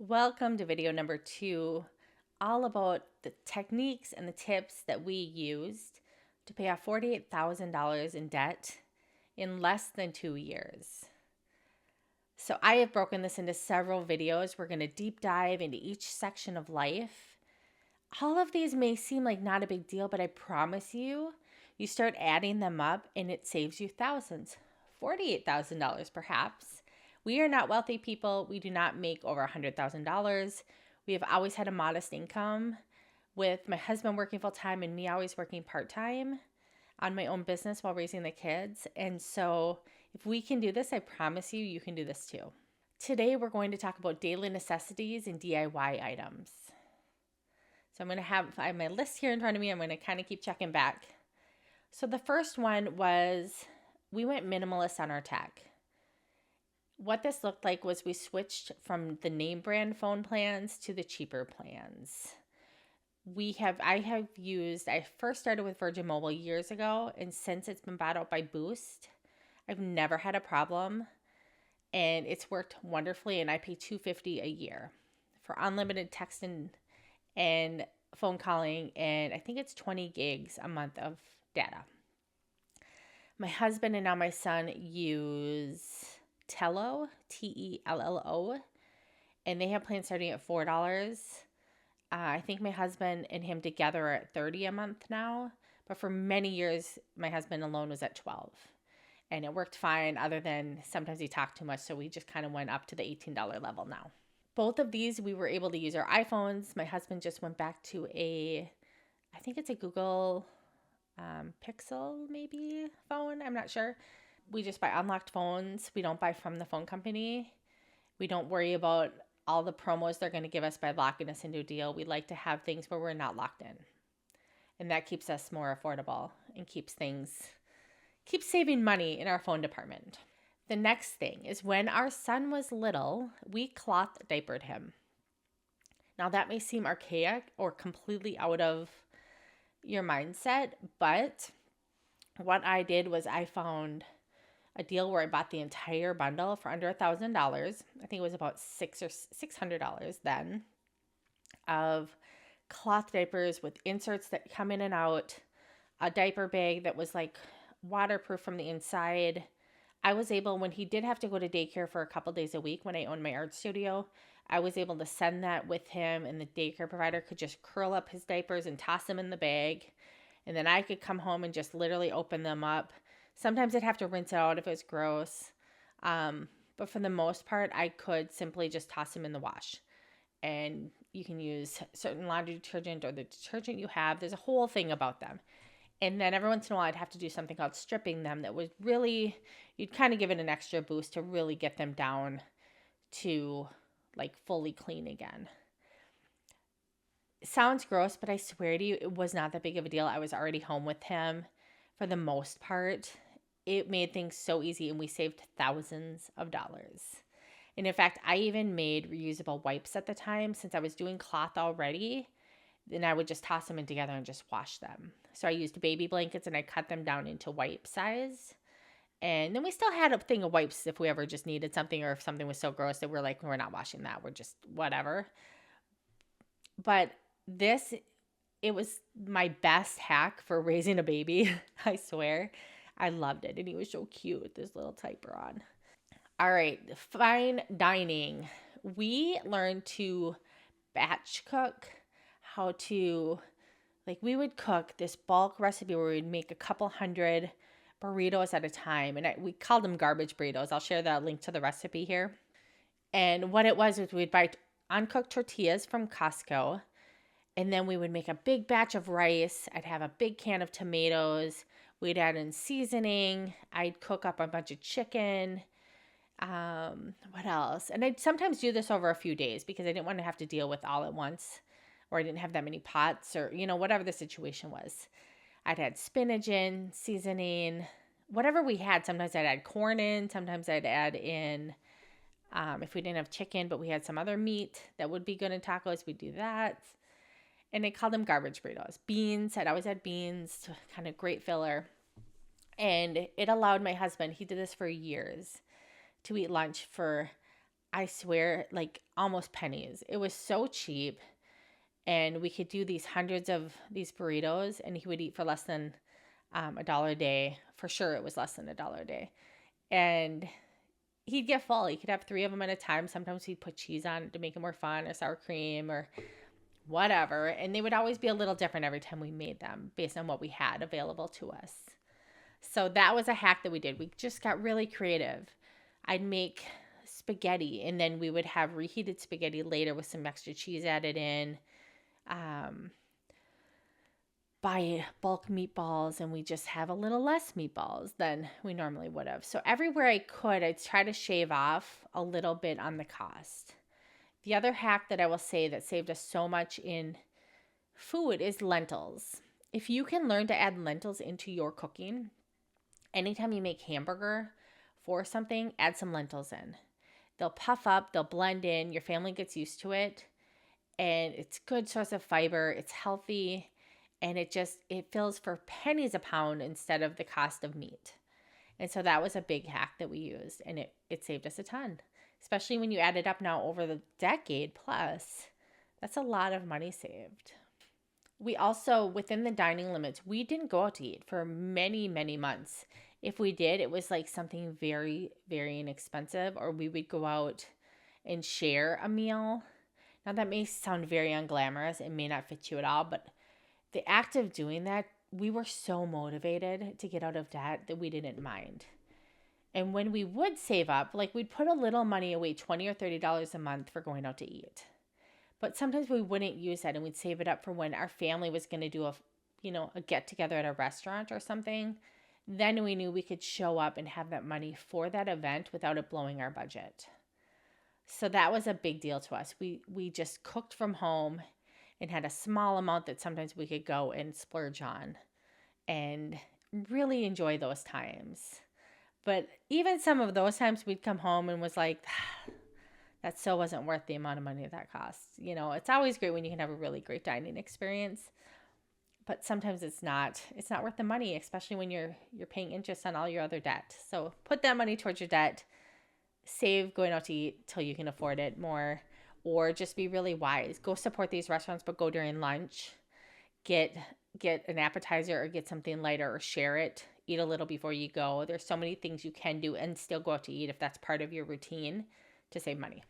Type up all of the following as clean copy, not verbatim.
Welcome to video number 2, all about the techniques and the tips that we used to pay off $48,000 in debt in less than 2 years. So I have broken this into several videos. We're going to deep dive into each section of life. All of these may seem like not a big deal, but I promise you, you start adding them up and it saves you thousands, $48,000 perhaps. We are not wealthy people. We do not make over $100,000. We have always had a modest income, with my husband working full-time and me always working part-time on my own business while raising the kids. And so if we can do this, I promise you, you can do this too. Today, we're going to talk about daily necessities and DIY items. So I have my list here in front of me. I'm going to kind of keep checking back. So the first one was we went minimalist on our tech. What this looked like was we switched from the name brand phone plans to the cheaper plans. I first started with Virgin Mobile years ago, and since it's been bought out by Boost, I've never had a problem, and it's worked wonderfully, and I pay $250 a year for unlimited text and phone calling, and I think it's 20 gigs a month of data. My husband and now my son use Tello, Tello, and they have plans starting at $4. I think my husband and him together are at $30 a month now, but for many years, my husband alone was at $12, and it worked fine other than sometimes he talked too much, so we just kind of went up to the $18 level now. Both of these, we were able to use our iPhones. My husband just went back to I think it's a Google Pixel maybe phone, I'm not sure. We just buy unlocked phones. We don't buy from the phone company. We don't worry about all the promos they're going to give us by locking us into a deal. We like to have things where we're not locked in. And that keeps us more affordable and keeps saving money in our phone department. The next thing is when our son was little, we cloth diapered him. Now that may seem archaic or completely out of your mindset, but what I did was I found a deal where I bought the entire bundle for under $1,000. I think it was about $600 then, of cloth diapers with inserts that come in and out, a diaper bag that was like waterproof from the inside. I was able, when he did have to go to daycare for a couple days a week when I owned my art studio, I was able to send that with him, and the daycare provider could just curl up his diapers and toss them in the bag. And then I could come home and just literally open them up. Sometimes I'd have to rinse it out if it was gross. But for the most part, I could simply just toss them in the wash. And you can use certain laundry detergent or the detergent you have. There's a whole thing about them. And then every once in a while, I'd have to do something called stripping them that would really, you'd kind of give it an extra boost to really get them down to like fully clean again. It sounds gross, but I swear to you, it was not that big of a deal. I was already home with him for the most part. It made things so easy, and we saved thousands of dollars. And in fact, I even made reusable wipes at the time since I was doing cloth already. Then I would just toss them in together and just wash them. So I used baby blankets and I cut them down into wipe size. And then we still had a thing of wipes if we ever just needed something, or if something was so gross that we're like, we're not washing that. We're just whatever. But it was my best hack for raising a baby. I swear. I loved it. And he was so cute with his little diaper on. All right. Fine dining. We learned to batch cook, we would cook this bulk recipe where we'd make a couple hundred burritos at a time. And we called them garbage burritos. I'll share the link to the recipe here. And what it was we'd buy uncooked tortillas from Costco. And then we would make a big batch of rice. I'd have a big can of tomatoes. We'd add in seasoning. I'd cook up a bunch of chicken. What else? And I'd sometimes do this over a few days because I didn't want to have to deal with all at once, or I didn't have that many pots, or, whatever the situation was. I'd add spinach in, seasoning, whatever we had. Sometimes I'd add corn in. Sometimes I'd add in, if we didn't have chicken, but we had some other meat that would be good in tacos, we'd do that. And they called them garbage burritos. Beans, I'd always add beans, kind of great filler. And it allowed my husband, he did this for years, to eat lunch for I swear, like almost pennies. It was so cheap. And we could do these hundreds of these burritos, and he would eat for less than a dollar a day. For sure, it was less than a dollar a day. And he'd get full. He could have 3 of them at a time. Sometimes he'd put cheese on it to make it more fun, or sour cream, or whatever. And they would always be a little different every time we made them based on what we had available to us. So that was a hack that we did. We just got really creative. I'd make spaghetti, and then we would have reheated spaghetti later with some extra cheese added in. Buy bulk meatballs, and we just have a little less meatballs than we normally would have. So everywhere I could, I'd try to shave off a little bit on the cost. The other hack that I will say that saved us so much in food is lentils. If you can learn to add lentils into your cooking, anytime you make hamburger for something, add some lentils in. They'll puff up, they'll blend in, your family gets used to it, and it's good source of fiber, it's healthy, and it fills for pennies a pound instead of the cost of meat. And so that was a big hack that we used, and it saved us a ton, especially when you add it up now over the decade plus. That's a lot of money saved. We also, within the dining limits, we didn't go out to eat for many, many months. If we did, it was like something very, very inexpensive, or we would go out and share a meal. Now, that may sound very unglamorous. It may not fit you at all, but the act of doing that, we were so motivated to get out of debt that we didn't mind. And when we would save up, like we'd put a little money away, $20 or $30 a month for going out to eat. But sometimes we wouldn't use that, and we'd save it up for when our family was going to do a get together at a restaurant or something. Then we knew we could show up and have that money for that event without it blowing our budget. So that was a big deal to us. We just cooked from home and had a small amount that sometimes we could go and splurge on and really enjoy those times. But even some of those times we'd come home and was like, that still wasn't worth the amount of money that costs. It's always great when you can have a really great dining experience, but sometimes it's not worth the money, especially when you're paying interest on all your other debt. So put that money towards your debt, save going out to eat till you can afford it more, or just be really wise. Go support these restaurants, but go during lunch. Get an appetizer or get something lighter, or share it. Eat a little before you go. There's so many things you can do and still go out to eat if that's part of your routine to save money.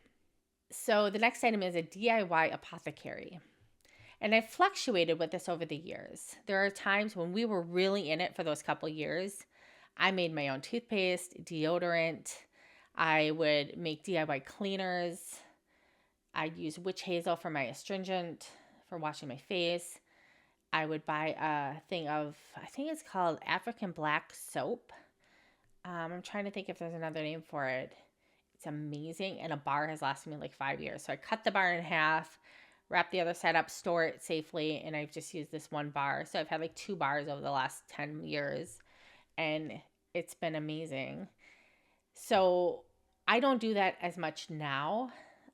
So the next item is a DIY apothecary. And I've fluctuated with this over the years. There are times when we were really in it for those couple years. I made my own toothpaste, deodorant. I would make DIY cleaners. I'd use witch hazel for my astringent for washing my face. I would buy a thing of, I think it's called African black soap. I'm trying to think if there's another name for it. It's amazing, and a bar has lasted me like 5 years. So I cut the bar in half, wrap the other side up, store it safely, and I've just used this one bar. So I've had like 2 bars over the last 10 years, and it's been amazing. So I don't do that as much now.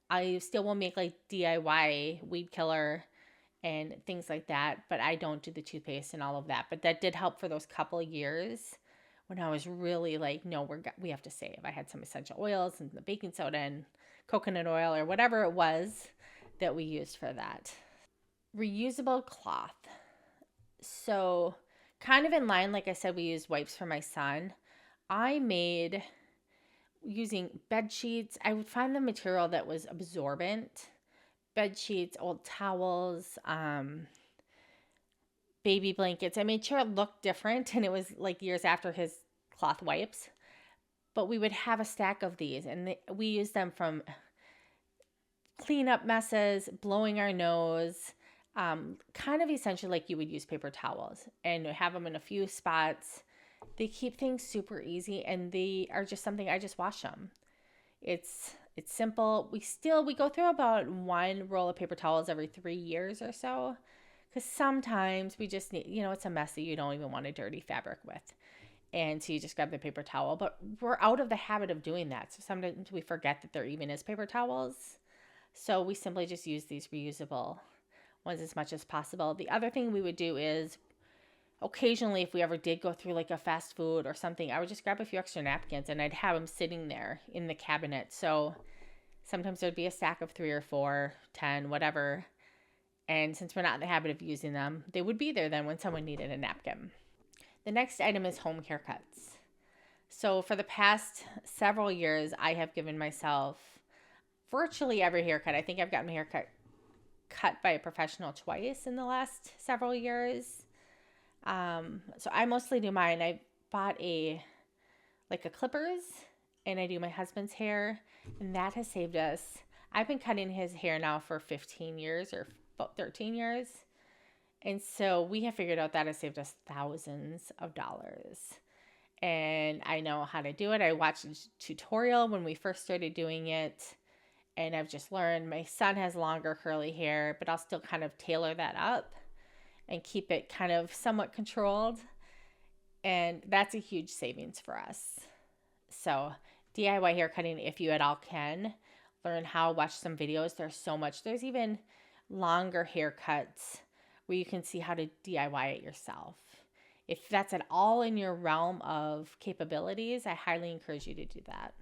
I still will make like DIY weed killer and things like that, but I don't do the toothpaste and all of that. But that did help for those couple of years when I was really like, no, we have to save. I had some essential oils and the baking soda and coconut oil or whatever it was that we used for that. Reusable cloth. So kind of in line, like I said, we used wipes for my son. I made, using bed sheets, I would find the material that was absorbent. Bed sheets, old towels, baby blankets. I made sure it looked different, and it was like years after his cloth wipes. But we would have a stack of these, and we used them from clean up messes, blowing our nose, kind of essentially like you would use paper towels, and have them in a few spots. They keep things super easy, and they are just something, I just wash them. It's simple. We go through about 1 roll of paper towels every 3 years or so, because sometimes we just need, it's a mess that you don't even want a dirty fabric with. And so you just grab the paper towel, but we're out of the habit of doing that. So sometimes we forget that there even is paper towels. So we simply just use these reusable ones as much as possible. The other thing we would do is occasionally, if we ever did go through like a fast food or something, I would just grab a few extra napkins, and I'd have them sitting there in the cabinet. So Sometimes there'd be a stack of 3 or 4, 10, whatever. And since we're not in the habit of using them, they would be there then when someone needed a napkin. The next item is home haircuts. So for the past several years, I have given myself virtually every haircut. I think I've gotten my haircut cut by a professional twice in the last several years. So I mostly do mine. I bought a clippers, and I do my husband's hair, and that has saved us. I've been cutting his hair now for 15 years or about 13 years. And so we have figured out that has saved us thousands of dollars. And I know how to do it. I watched a tutorial when we first started doing it, and I've just learned. My son has longer curly hair, but I'll still kind of tailor that up and keep it kind of somewhat controlled. And that's a huge savings for us. So DIY hair cutting, if you at all can, learn how, watch some videos. There's so much. There's even longer haircuts where you can see how to DIY it yourself. If that's at all in your realm of capabilities, I highly encourage you to do that.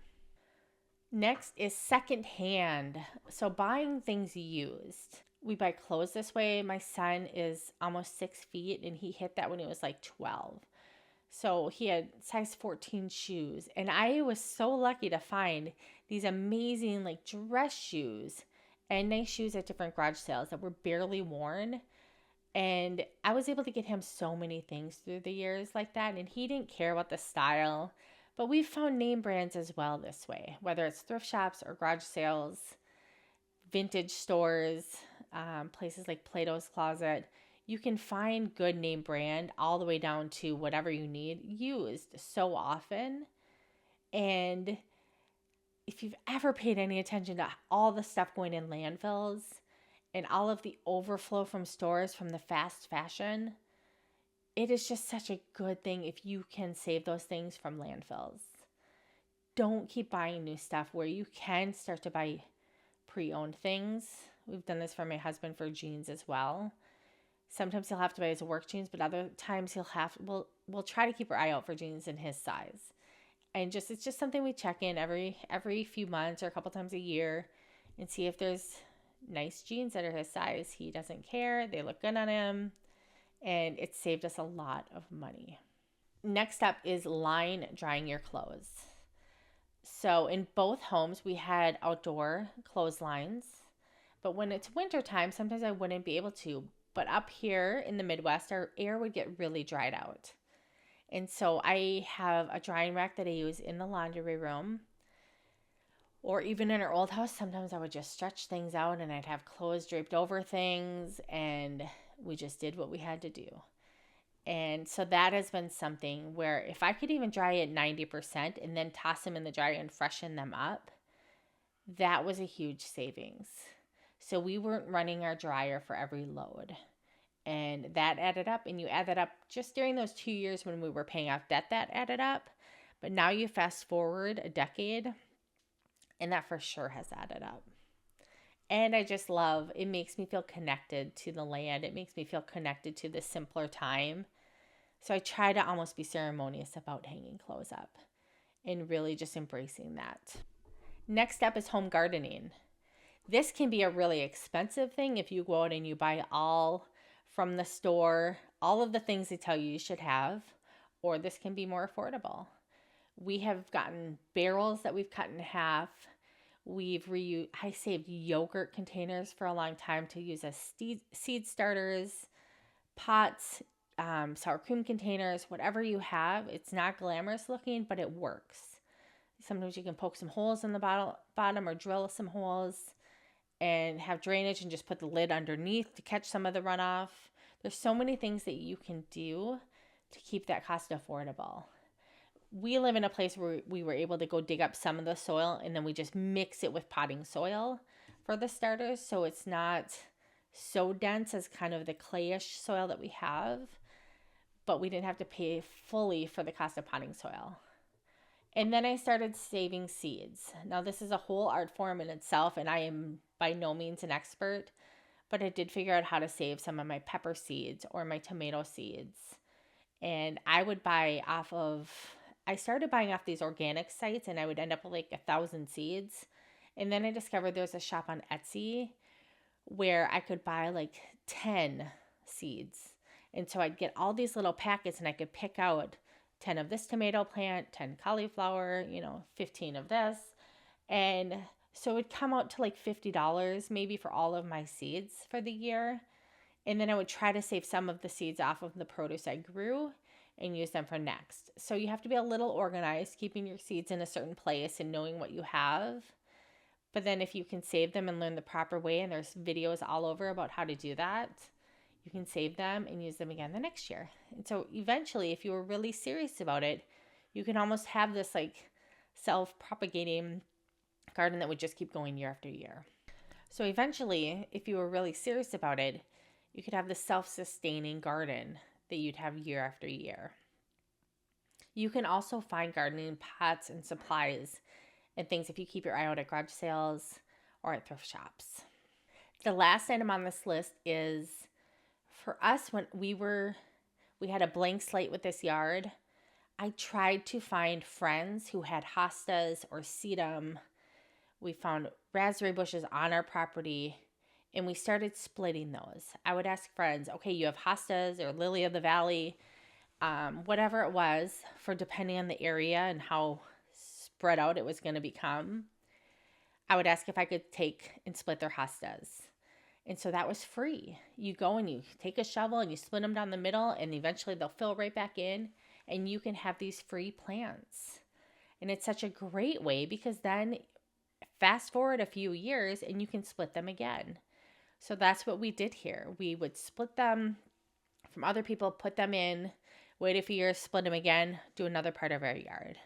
Next is secondhand. So buying things used. We buy clothes this way. My son is almost 6 feet, and he hit that when he was like 12. So he had size 14 shoes. And I was so lucky to find these amazing dress shoes and nice shoes at different garage sales that were barely worn. And I was able to get him so many things through the years like that. And he didn't care about the style. But we've found name brands as well this way, whether it's thrift shops or garage sales, vintage stores, places like Plato's Closet. You can find good name brand all the way down to whatever you need used so often. And if you've ever paid any attention to all the stuff going in landfills and all of the overflow from stores from the fast fashion, it is just such a good thing if you can save those things from landfills. Don't keep buying new stuff where you can start to buy pre-owned things. We've done this for my husband for jeans as well. Sometimes he'll have to buy his work jeans, but other times we'll try to keep our eye out for jeans in his size. And it's just something we check in every few months or a couple times a year and see if there's nice jeans that are his size. He doesn't care. They look good on him. And it saved us a lot of money. Next up is line drying your clothes. So in both homes, we had outdoor clotheslines. But when it's wintertime, sometimes I wouldn't be able to. But up here in the Midwest, our air would get really dried out. And so I have a drying rack that I use in the laundry room. Or even in our old house, sometimes I would just stretch things out and I'd have clothes draped over things, and we just did what we had to do. And so that has been something where if I could even dry at 90% and then toss them in the dryer and freshen them up, that was a huge savings. So we weren't running our dryer for every load. And that added up, and you add that up just during those 2 years when we were paying off debt, that added up. But now you fast forward a decade, and that for sure has added up. And I just love, it makes me feel connected to the land. It makes me feel connected to the simpler time. So I try to almost be ceremonious about hanging clothes up and really just embracing that. Next up is home gardening. This can be a really expensive thing if you go out and you buy all from the store, all of the things they tell you should have, or this can be more affordable. We have gotten barrels that we've cut in half. I saved yogurt containers for a long time to use as seed starters, pots, sour cream containers, whatever you have. It's not glamorous looking, but it works. Sometimes you can poke some holes in the bottom or drill some holes and have drainage and just put the lid underneath to catch some of the runoff. There's so many things that you can do to keep that cost affordable. We live in a place where we were able to go dig up some of the soil and then we just mix it with potting soil for the starters. So it's not so dense as kind of the clayish soil that we have, but we didn't have to pay fully for the cost of potting soil. And then I started saving seeds. Now this is a whole art form in itself, and I am by no means an expert, but I did figure out how to save some of my pepper seeds or my tomato seeds. And I started buying off these organic sites, and I would end up with 1,000 seeds. And then I discovered there's a shop on Etsy where I could buy like 10 seeds. And so I'd get all these little packets and I could pick out 10 of this tomato plant, 10 cauliflower, 15 of this. And so it would come out to like $50 maybe for all of my seeds for the year. And then I would try to save some of the seeds off of the produce I grew and use them for next. So you have to be a little organized, keeping your seeds in a certain place and knowing what you have. But then if you can save them and learn the proper way, and there's videos all over about how to do that, you can save them and use them again the next year. And so eventually, if you were really serious about it, you can almost have this like self-propagating garden that would just keep going year after year. So eventually, if you were really serious about it, you could have the self-sustaining garden that you'd have year after year. You can also find gardening pots and supplies and things if you keep your eye out at garage sales or at thrift shops. The last item on this list is for us when we had a blank slate with this yard. I tried to find friends who had hostas or sedum. We found raspberry bushes on our property and we started splitting those. I would ask friends, okay, you have hostas or lily of the valley, whatever it was, for depending on the area and how spread out it was going to become. I would ask if I could take and split their hostas. And so that was free. You go and you take a shovel and you split them down the middle and eventually they'll fill right back in and you can have these free plants. And it's such a great way because then fast forward a few years and you can split them again. So that's what we did here. We would split them from other people, put them in, wait a few years, split them again, do another part of our yard.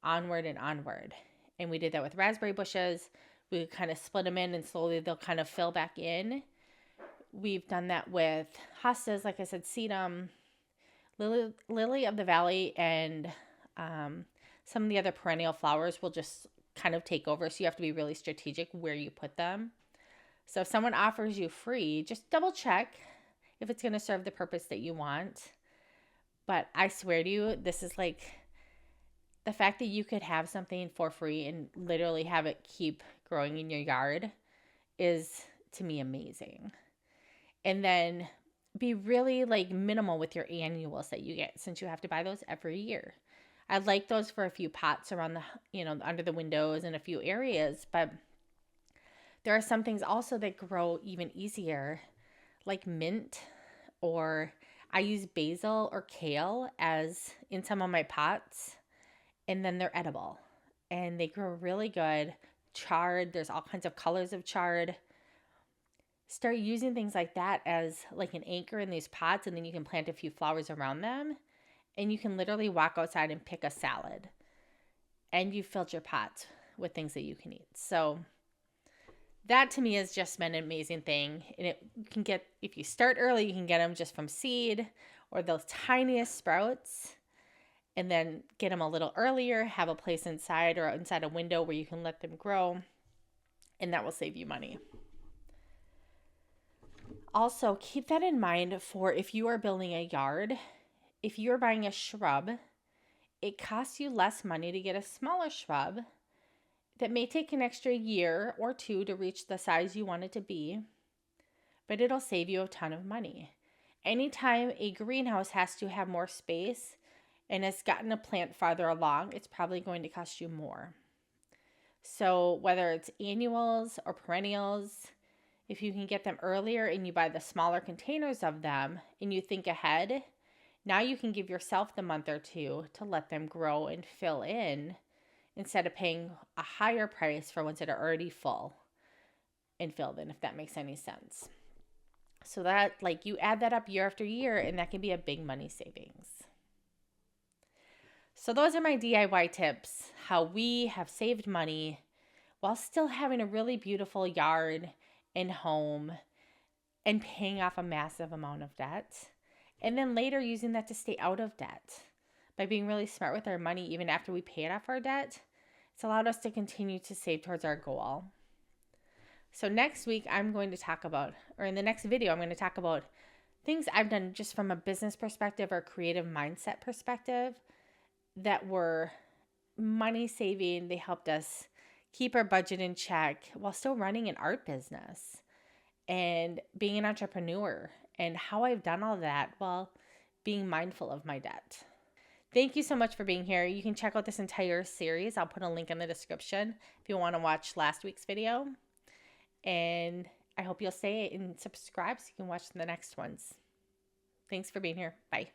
Onward and onward. And we did that with raspberry bushes. We kind of split them in and slowly they'll kind of fill back in. We've done that with hostas, like I said, sedum, lily of the valley, and some of the other perennial flowers will just kind of take over. So you have to be really strategic where you put them. So if someone offers you free, just double check if it's going to serve the purpose that you want. But I swear to you, this is like the fact that you could have something for free and literally have it keep growing in your yard is, to me, amazing. And then be really like minimal with your annuals that you get since you have to buy those every year. I like those for a few pots around the, under the windows and a few areas, but there are some things also that grow even easier, like mint, or I use basil or kale as in some of my pots, and then they're edible and they grow really good. Chard, there's all kinds of colors of chard. Start using things like that as like an anchor in these pots, and then you can plant a few flowers around them, and you can literally walk outside and pick a salad, and you filled your pot with things that you can eat. So that to me has just been an amazing thing. And it can get, if you start early, you can get them just from seed or those tiniest sprouts, and then get them a little earlier, have a place inside or inside a window where you can let them grow, and that will save you money. Also, keep that in mind for if you are building a yard. If you're buying a shrub, it costs you less money to get a smaller shrub that may take an extra year or two to reach the size you want it to be, but it'll save you a ton of money. Anytime a greenhouse has to have more space and has gotten a plant farther along, it's probably going to cost you more. So whether it's annuals or perennials, if you can get them earlier and you buy the smaller containers of them and you think ahead, now you can give yourself the month or two to let them grow and fill in instead of paying a higher price for ones that are already full and filled in, if that makes any sense. So that, like, you add that up year after year, and that can be a big money savings. So those are my DIY tips, how we have saved money while still having a really beautiful yard and home and paying off a massive amount of debt. And then later using that to stay out of debt by being really smart with our money even after we paid off our debt. It's allowed us to continue to save towards our goal. So next week I'm going to talk about, or in the next video, I'm going to talk about things I've done just from a business perspective or creative mindset perspective that were money saving. They helped us keep our budget in check while still running an art business and being an entrepreneur, and how I've done all that while being mindful of my debt. Thank you so much for being here. You can check out this entire series. I'll put a link in the description if you want to watch last week's video. And I hope you'll stay and subscribe so you can watch the next ones. Thanks for being here. Bye.